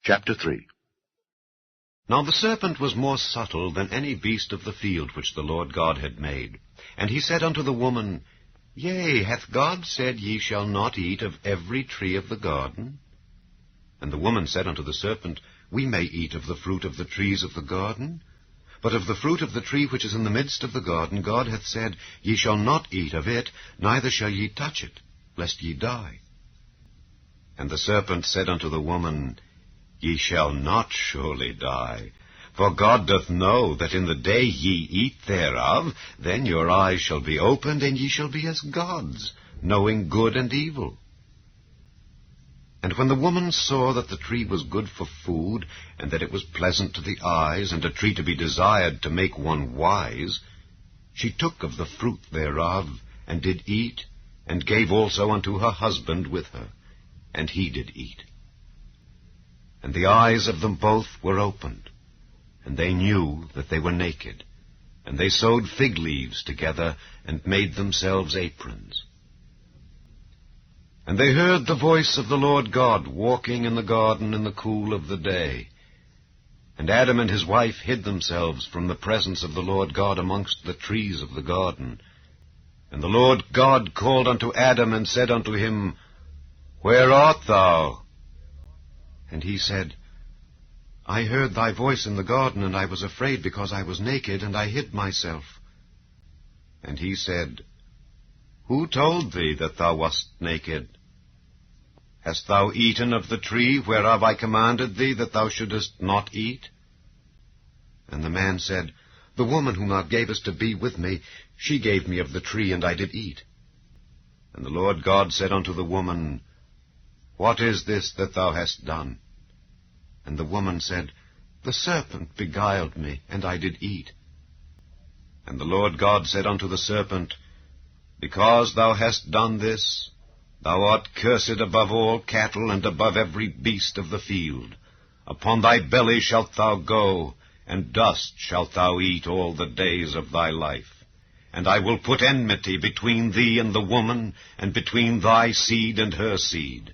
Chapter 3. Now the serpent was more subtle than any beast of the field which the Lord God had made. And he said unto the woman, Yea, hath God said, Ye shall not eat of every tree of the garden? And the woman said unto the serpent, We may eat of the fruit of the trees of the garden. But of the fruit of the tree which is in the midst of the garden, God hath said, Ye shall not eat of it, neither shall ye touch it, lest ye die. And the serpent said unto the woman, Ye shall not surely die. For God doth know that in the day ye eat thereof, then your eyes shall be opened, and ye shall be as gods, knowing good and evil. And when the woman saw that the tree was good for food, and that it was pleasant to the eyes, and a tree to be desired to make one wise, she took of the fruit thereof, and did eat, and gave also unto her husband with her, and he did eat. And the eyes of them both were opened, and they knew that they were naked. And they sewed fig leaves together, and made themselves aprons. And they heard the voice of the Lord God walking in the garden in the cool of the day. And Adam and his wife hid themselves from the presence of the Lord God amongst the trees of the garden. And the Lord God called unto Adam, and said unto him, Where art thou? And he said, I heard thy voice in the garden, and I was afraid, because I was naked, and I hid myself. And he said, Who told thee that thou wast naked? Hast thou eaten of the tree whereof I commanded thee that thou shouldest not eat? And the man said, The woman whom thou gavest to be with me, she gave me of the tree, and I did eat. And the Lord God said unto the woman, What is this that thou hast done? And the woman said, The serpent beguiled me, and I did eat. And the Lord God said unto the serpent, Because thou hast done this, thou art cursed above all cattle, and above every beast of the field. Upon thy belly shalt thou go, and dust shalt thou eat all the days of thy life. And I will put enmity between thee and the woman, and between thy seed and her seed.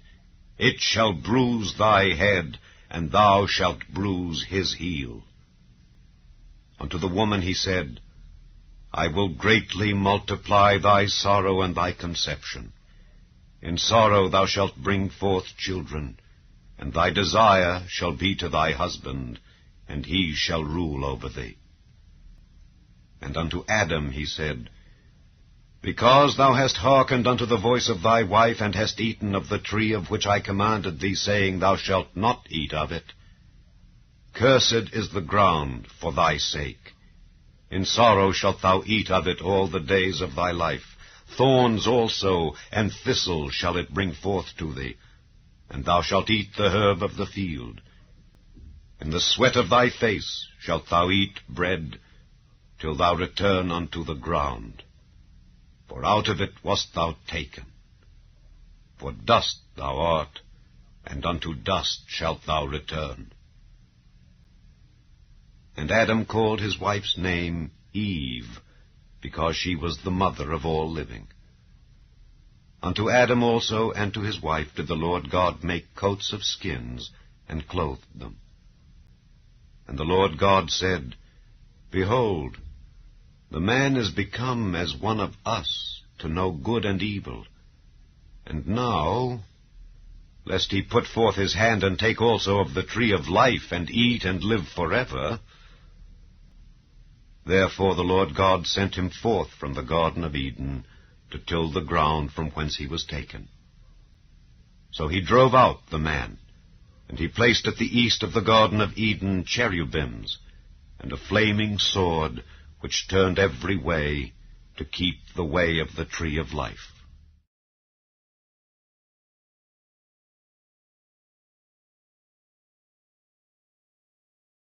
It shall bruise thy head, and thou shalt bruise his heel. Unto the woman he said, I will greatly multiply thy sorrow and thy conception. In sorrow thou shalt bring forth children, and thy desire shall be to thy husband, and he shall rule over thee. And unto Adam he said, Because thou hast hearkened unto the voice of thy wife, and hast eaten of the tree of which I commanded thee, saying, Thou shalt not eat of it, cursed is the ground for thy sake. In sorrow shalt thou eat of it all the days of thy life. Thorns also and thistles shall it bring forth to thee, and thou shalt eat the herb of the field. In the sweat of thy face shalt thou eat bread, till thou return unto the ground. For out of it wast thou taken. For dust thou art, and unto dust shalt thou return. And Adam called his wife's name Eve, because she was the mother of all living. Unto Adam also and to his wife did the Lord God make coats of skins, and clothed them. And the Lord God said, Behold, the man is become as one of us, to know good and evil. And now, lest he put forth his hand, and take also of the tree of life, and eat, and live forever. Therefore the Lord God sent him forth from the Garden of Eden, to till the ground from whence he was taken. So he drove out the man, and he placed at the east of the Garden of Eden cherubims, and a flaming sword, which turned every way, to keep the way of the tree of life.